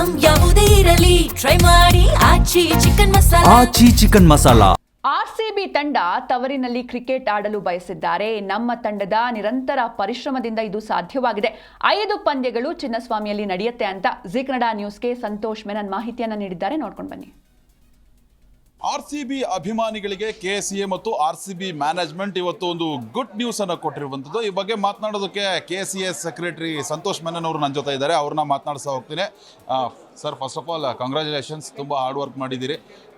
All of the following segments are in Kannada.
ಐಟಂ ಯಾವುದೇ ಇರಲಿ ಟ್ರೈ ಮಾಡಿ ಆಚಿ ಚಿಕನ್ ಮಸಾಲಾ. ಆಚಿ ಚಿಕನ್ ಮಸಾಲಾ. ಆರ್ಸಿಬಿ ತಂಡ ತವರಿನಲ್ಲಿ ಕ್ರಿಕೆಟ್ ಆಡಲು ಬಯಸಿದ್ದಾರೆ. ನಮ್ಮ ತಂಡದ ನಿರಂತರ ಪರಿಶ್ರಮದಿಂದ ಇದು ಸಾಧ್ಯವಾಗಿದೆ. 5 ಪಂದ್ಯಗಳು ಚಿನ್ನಸ್ವಾಮಿಯಲ್ಲಿ ನಡೆಯುತ್ತೆ ಅಂತ ಜೀ ಕನ್ನಡ ನ್ಯೂಸ್ಗೆ ಸಂತೋಷ್ ಮೆನನ್ ಮಾಹಿತಿಯನ್ನು ನೀಡಿದ್ದಾರೆ. ನೋಡ್ಕೊಂಡು ಬನ್ನಿ. ಆರ್ಸಿಬಿ ಅಭಿಮಾನಿಗಳಿಗೆ ಕೆಸಿಎ ಮತ್ತು ಆರ್ಸಿಬಿ ಮ್ಯಾನೇಜ್ಮೆಂಟ್ ಇವತ್ತು ಒಂದು ಗುಡ್ ನ್ಯೂಸ್ ಅನ್ನು ಕೊಟ್ಟಿರುವಂಥದ್ದು. ಈ ಬಗ್ಗೆ ಮಾತನಾಡೋದಕ್ಕೆ ಕೆಸಿಎ ಸೆಕ್ರೆಟರಿ ಸಂತೋಷ್ ಮೆನನ್ ಅವರು ನನ್ನ ಜೊತೆ ಇದ್ದಾರೆ. ಅವ್ರನ್ನ ಮಾತನಾಡಿಸ್ತಾ ಹೋಗ್ತೀನಿ. Sir, first of all congratulations, ತುಂಬ ಹಾರ್ಡ್ ವರ್ಕ್ ಮಾಡಿದ್ದೀರಿ.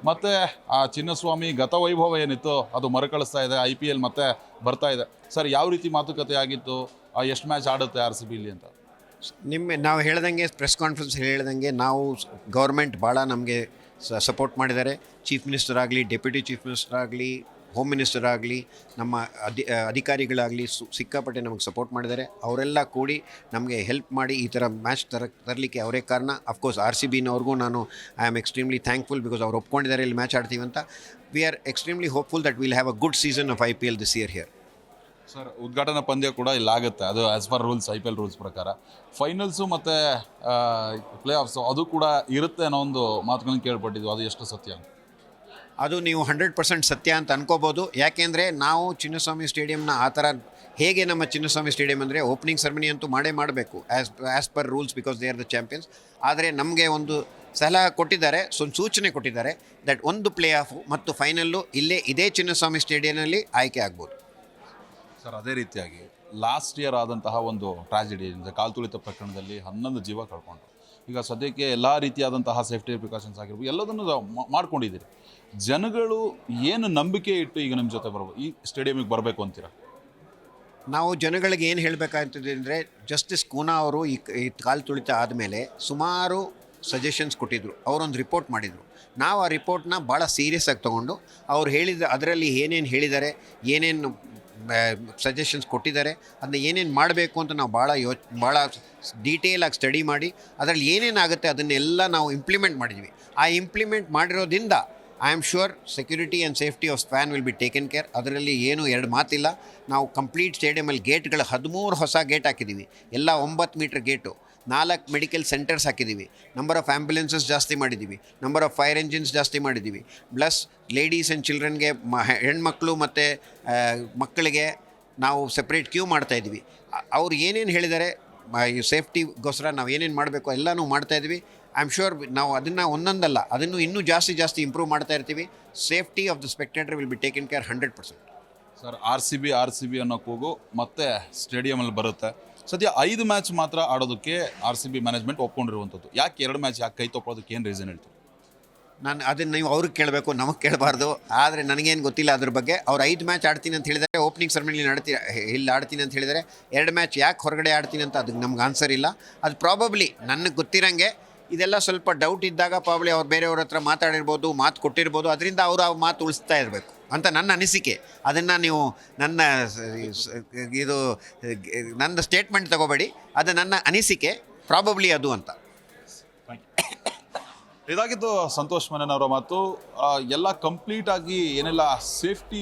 ಮತ್ತು ಆ ಚಿನ್ನಸ್ವಾಮಿ ಗತವೈಭವ ಏನಿತ್ತು ಅದು ಮರುಕಳಿಸ್ತಾ ಇದೆ. IPL ಮತ್ತೆ ಬರ್ತಾ ಇದೆ. ಸರ್, ಯಾವ ರೀತಿ ಮಾತುಕತೆ ಆಗಿತ್ತು, ಎಷ್ಟು ಮ್ಯಾಚ್ ಆಡುತ್ತೆ RCB ಇಲ್ಲಿ ಅಂತ? ನಾವು ಹೇಳ್ದಂಗೆ ಪ್ರೆಸ್ ಕಾನ್ಫರೆನ್ಸ್ ಹೇಳ್ದಂಗೆ ನಾವು ಗೌರ್ಮೆಂಟ್ ಭಾಳ ನಮಗೆ ಸಪೋರ್ಟ್ ಮಾಡಿದ್ದಾರೆ. ಚೀಫ್ ಮಿನಿಸ್ಟರ್ ಆಗಲಿ, ಡೆಪ್ಯೂಟಿ ಚೀಫ್ ಮಿನಿಸ್ಟರ್ ಆಗಲಿ, ಹೋಮ್ ಮಿನಿಸ್ಟರ್ ಆಗಲಿ, ನಮ್ಮ ಅಧಿಕಾರಿಗಳಾಗಲಿ ಸಿಕ್ಕಾಪಟ್ಟೆ ನಮಗೆ ಸಪೋರ್ಟ್ ಮಾಡಿದ್ದಾರೆ. ಅವರೆಲ್ಲ ಕೂಡಿ ನಮಗೆ ಹೆಲ್ಪ್ ಮಾಡಿ ಈ ಥರ ಮ್ಯಾಚ್ ತರಲಿಕ್ಕೆ ಅವರೇ ಕಾರಣ. ಅಫ್ಕೋರ್ಸ್ RCBನವ್ರಿಗೂ ನಾನು I am extremely thankful because ಅವ್ರು ಒಪ್ಕೊಂಡಿದ್ದಾರೆ ಇಲ್ಲಿ ಮ್ಯಾಚ್ ಆಡ್ತೀವಿ ಅಂತ. We are extremely hopeful that will have a good season of IPL this year here. Sir, ಉದ್ಘಾಟನಾ ಪಂದ್ಯ ಕೂಡ ಇಲ್ಲಾಗುತ್ತೆ, ಅದು as per rules, IPL rules ಪ್ರಕಾರ. ಫೈನಲ್ಸು ಮತ್ತು ಪ್ಲೇ ಆಫ್ಸು ಅದು ಕೂಡ ಇರುತ್ತೆ ಅನ್ನೋ ಒಂದು ಮಾತುಗಳನ್ನು ಕೇಳ್ಪಟ್ಟಿದ್ವಿ. ಅದು ಎಷ್ಟು ಸತ್ಯ? ಅದು ನೀವು 100% ಸತ್ಯ ಅಂತ ಅನ್ಕೋಬೋದು. ಯಾಕೆಂದರೆ ನಾವು ಚಿನ್ನಸ್ವಾಮಿ ಸ್ಟೇಡಿಯಂನ ಆ ಥರ ಹೇಗೆ ನಮ್ಮ ಚಿನ್ನಸ್ವಾಮಿ ಸ್ಟೇಡಿಯಂ ಅಂದರೆ ಓಪನಿಂಗ್ ಸೆರೆಮನಿ ಅಂತೂ ಮಾಡಬೇಕು as per rules because they are the champions. ಆದರೆ ನಮಗೆ ಒಂದು ಸಲಹೆ ಕೊಟ್ಟಿದ್ದಾರೆ, ಸೂಚನೆ ಕೊಟ್ಟಿದ್ದಾರೆ ದಟ್ ಒಂದು ಪ್ಲೇ ಆಫು ಮತ್ತು ಫೈನಲ್ಲು ಇದೇ ಚಿನ್ನಸ್ವಾಮಿ ಸ್ಟೇಡಿಯಂನಲ್ಲಿ ಆಯ್ಕೆ ಆಗ್ಬೋದು. ಸರ್, ಅದೇ ರೀತಿಯಾಗಿ ಲಾಸ್ಟ್ ಇಯರ್ ಆದಂತಹ ಒಂದು ಟ್ರಾಜಿಡಿ, ಕಾಲು ತುಳಿತ ಪ್ರಕರಣದಲ್ಲಿ 11 ಜೀವ ಕಳ್ಕೊಂಡ್ರು. ಈಗ ಸದ್ಯಕ್ಕೆ ಎಲ್ಲ ರೀತಿಯಾದಂತಹ ಸೇಫ್ಟಿ ಪ್ರಿಕಾಷನ್ಸ್ ಆಗಿರ್ಬೋದು, ಎಲ್ಲದನ್ನು ಮಾಡ್ಕೊಂಡಿದ್ದೀರಿ. ಜನಗಳು ಏನು ನಂಬಿಕೆ ಇಟ್ಟು ಈಗ ನಿಮ್ಮ ಜೊತೆ ಬರ್ಬೋದು, ಈ ಸ್ಟೇಡಿಯಮಿಗೆ ಬರಬೇಕು ಅಂತೀರಾ? ನಾವು ಜನಗಳಿಗೆ ಏನು ಹೇಳಬೇಕಾಗ್ತದೆ ಅಂದರೆ, ಜಸ್ಟಿಸ್ ಕೂನಾ ಅವರು ಈ ಕಾಲು ತುಳಿತ ಆದಮೇಲೆ ಸುಮಾರು ಸಜೆಷನ್ಸ್ ಕೊಟ್ಟಿದ್ದರು. ಅವರೊಂದು ರಿಪೋರ್ಟ್ ಮಾಡಿದರು. ನಾವು ಆ ರಿಪೋರ್ಟ್ನ ಭಾಳ ಸೀರಿಯಸ್ ಆಗಿ ತೊಗೊಂಡು ಅವ್ರು ಹೇಳಿದ ಅದರಲ್ಲಿ ಏನೇನು ಹೇಳಿದ್ದಾರೆ, ಏನೇನು ಸಜೆಷನ್ಸ್ ಕೊಟ್ಟಿದ್ದಾರೆ, ಅದನ್ನ ಏನೇನು ಮಾಡಬೇಕು ಅಂತ ನಾವು ಭಾಳ ಡೀಟೇಲಾಗಿ ಸ್ಟಡಿ ಮಾಡಿ ಅದರಲ್ಲಿ ಏನೇನಾಗುತ್ತೆ ಅದನ್ನೆಲ್ಲ ನಾವು ಇಂಪ್ಲಿಮೆಂಟ್ ಮಾಡಿದ್ವಿ. ಆ ಇಂಪ್ಲಿಮೆಂಟ್ ಮಾಡಿರೋದ್ರಿಂದ I am sure security and safety of span will be taken care. ಅದರಲ್ಲಿ ಏನು ಎರಡು ಮಾತಿಲ್ಲ. ನಾವು ಕಂಪ್ಲೀಟ್ ಸ್ಟೇಡಿಯಮಲ್ಲಿ ಗೇಟ್ಗಳು 13 ಹೊಸ ಗೇಟ್ ಹಾಕಿದ್ದೀವಿ. ಎಲ್ಲ 9 ಮೀಟ್ರ್ ಗೇಟು, 4 ಮೆಡಿಕಲ್ ಸೆಂಟರ್ಸ್ ಹಾಕಿದ್ದೀವಿ. ನಂಬರ್ ಆಫ್ ಆ್ಯಂಬುಲೆನ್ಸಸ್ ಜಾಸ್ತಿ ಮಾಡಿದ್ದೀವಿ. ನಂಬರ್ ಆಫ್ ಫೈರ್ ಎಂಜಿನ್ಸ್ ಜಾಸ್ತಿ ಮಾಡಿದ್ದೀವಿ. ಪ್ಲಸ್ ಲೇಡೀಸ್ ಆ್ಯಂಡ್ ಚಿಲ್ಡ್ರನ್ಗೆ ಹೆಣ್ಮಕ್ಳು ಮತ್ತು ಮಕ್ಕಳಿಗೆ ನಾವು ಸಪ್ರೇಟ್ ಕ್ಯೂ ಮಾಡ್ತಾಯಿದ್ವಿ. ಅವ್ರು ಏನೇನು ಹೇಳಿದ್ದಾರೆ ಸೇಫ್ಟಿಗೋಸ್ಕರ ನಾವು ಏನೇನು ಮಾಡಬೇಕು ಎಲ್ಲನೂ ಮಾಡ್ತಾಯಿದ್ವಿ. ಐ ಆಮ್ ಶ್ಯೂರ್ ನಾವು ಅದನ್ನು ಒಂದೊಂದಲ್ಲ, ಅದನ್ನು ಇನ್ನೂ ಜಾಸ್ತಿ ಇಂಪ್ರೂವ್ ಮಾಡ್ತಾ ಇರ್ತೀವಿ. Safety of the spectator will be taken care 100%. Sir, RCB ಅನ್ನೋ ಕೂಗು ಮತ್ತೆ ಸ್ಟೇಡಿಯಮಲ್ಲಿ ಬರುತ್ತೆ. ಸದ್ಯ 5 ಮ್ಯಾಚ್ ಮಾತ್ರ ಆಡೋದಕ್ಕೆ RCB ಮ್ಯಾನೇಜ್ಮೆಂಟ್ ಒಪ್ಕೊಂಡಿರುವಂಥದ್ದು. ಯಾಕೆ 2 ಮ್ಯಾಚ್ ಯಾಕೆ ಕೈ ತೊಗೊಳೋದಕ್ಕೆ ಏನು ರೀಸನ್ ಹೇಳ್ತೀವಿ? ನಾನು ಅದನ್ನು ನೀವು ಅವ್ರಿಗೆ ಕೇಳಬೇಕು, ನಮಗೆ ಕೇಳಬಾರ್ದು. ಆದರೆ ನನಗೇನು ಗೊತ್ತಿಲ್ಲ ಅದ್ರ ಬಗ್ಗೆ. ಅವ್ರು 5 ಮ್ಯಾಚ್ ಆಡ್ತೀನಿ ಅಂತ ಹೇಳಿದರೆ, ಓಪನಿಂಗ್ ಸೆರೆಮನಿ ಇಲ್ಲಿ ಆಡ್ತೀನಿ ಅಂತ ಹೇಳಿದರೆ, 2 ಮ್ಯಾಚ್ ಯಾಕೆ ಹೊರಗಡೆ ಆಡ್ತೀನಿ ಅಂತ ಅದಕ್ಕೆ ನಮ್ಗೆ ಆನ್ಸರ್ ಇಲ್ಲ. ಅದು ಪ್ರಾಬಬ್ಲಿ ನನಗೆ ಗೊತ್ತಿರೋಂಗೆ ಇದೆಲ್ಲ ಸ್ವಲ್ಪ ಡೌಟ್ ಇದ್ದಾಗ ಪ್ರಾಬ್ಲಿ ಅವ್ರು ಬೇರೆಯವ್ರ ಹತ್ರ ಮಾತಾಡಿರ್ಬೋದು, ಮಾತು ಕೊಟ್ಟಿರ್ಬೋದು. ಅದರಿಂದ ಅವರು ಆ ಮಾತು ಉಳಿಸ್ತಾ ಇರಬೇಕು ಅಂತ ನನ್ನ ಅನಿಸಿಕೆ. ಅದನ್ನು ನೀವು ನನ್ನ ಸ್ಟೇಟ್ಮೆಂಟ್ ತಗೋಬೇಡಿ. ಅದು ನನ್ನ ಅನಿಸಿಕೆ, ಪ್ರಾಬಬ್ಲಿ ಅದು ಅಂತ. ಇದಾಗಿದ್ದು ಸಂತೋಷ್ ಮೆನನ್ ಅವರ ಮಾತು. ಎಲ್ಲ ಕಂಪ್ಲೀಟಾಗಿ ಏನೆಲ್ಲ ಸೇಫ್ಟಿ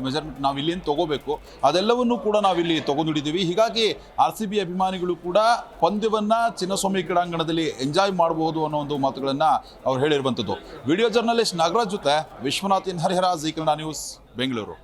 ಮೆಜರ್ಮೆಂಟ್ ನಾವು ಇಲ್ಲಿಂದ ತೊಗೋಬೇಕು ಅದೆಲ್ಲವನ್ನೂ ಕೂಡ ನಾವಿಲ್ಲಿ ತೊಗೊಂಡಿದ್ದೀವಿ. ಹೀಗಾಗಿ RCB ಅಭಿಮಾನಿಗಳು ಕೂಡ ಪಂದ್ಯವನ್ನು ಚಿನ್ನಸ್ವಾಮಿ ಕ್ರೀಡಾಂಗಣದಲ್ಲಿ ಎಂಜಾಯ್ ಮಾಡಬಹುದು ಅನ್ನೋ ಒಂದು ಮಾತುಗಳನ್ನು ಅವ್ರು ಹೇಳಿರುವಂಥದ್ದು. ವಿಡಿಯೋ ಜರ್ನಲಿಸ್ಟ್ ನಾಗರಾಜ್ ಜೊತೆ ವಿಶ್ವನಾಥ್ ಹರಿಹರ, ಜೀ ಕನ್ನಡ ನ್ಯೂಸ್, ಬೆಂಗಳೂರು.